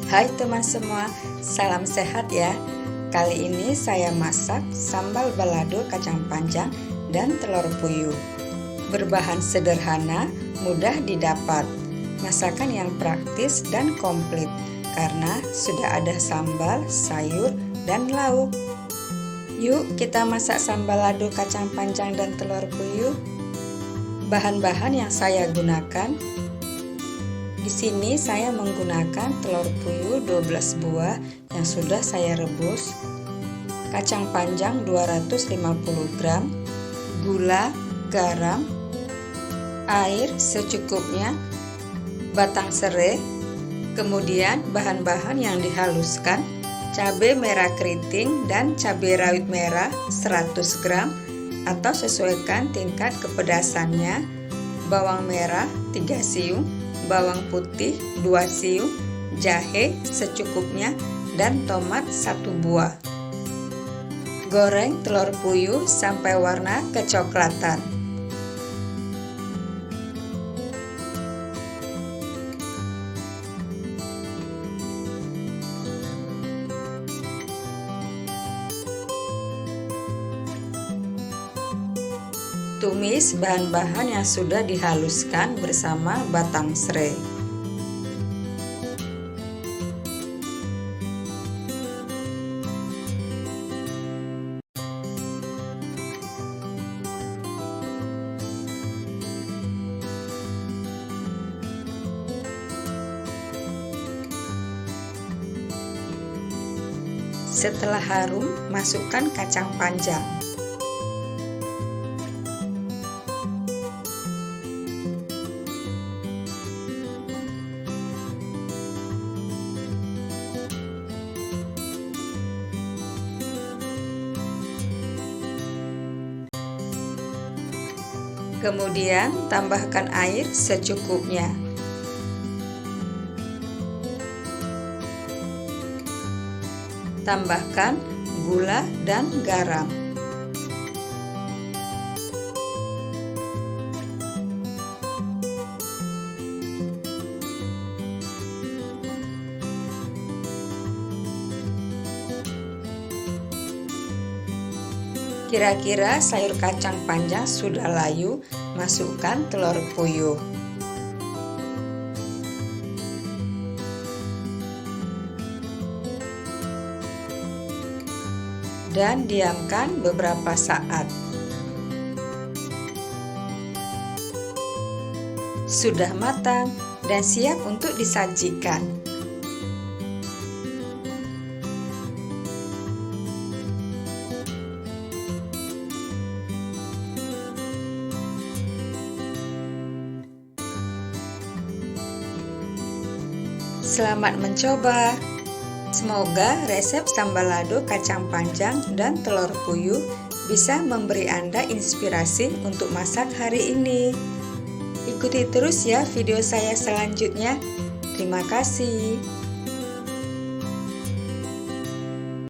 Hai teman semua, salam sehat ya. Kali ini saya masak sambal balado kacang panjang dan telur puyuh. Berbahan sederhana, mudah didapat. Masakan yang praktis dan komplit karena sudah ada sambal, sayur, dan lauk. Yuk kita masak sambal balado kacang panjang dan telur puyuh. Bahan-bahan yang saya gunakan: di sini saya menggunakan telur puyuh 12 buah yang sudah saya rebus, kacang panjang 250 gram, gula, garam, air secukupnya, batang serai, kemudian bahan-bahan yang dihaluskan, cabai merah keriting dan cabai rawit merah 100 gram atau sesuaikan tingkat kepedasannya, bawang merah 3 siung, bawang putih 2 siung, jahe secukupnya, dan tomat 1 buah. Goreng telur puyuh sampai warna kecoklatan. Tumis bahan-bahan yang sudah dihaluskan bersama batang serai. Setelah harum, masukkan kacang panjang. Kemudian tambahkan air secukupnya. Tambahkan gula dan garam. Kira-kira sayur kacang panjang sudah layu, masukkan telur puyuh. Dan diamkan beberapa saat. Sudah matang dan siap untuk disajikan. Selamat mencoba. Semoga resep sambal balado kacang panjang dan telur puyuh bisa memberi Anda inspirasi untuk masak hari ini. Ikuti terus ya video saya selanjutnya. Terima kasih.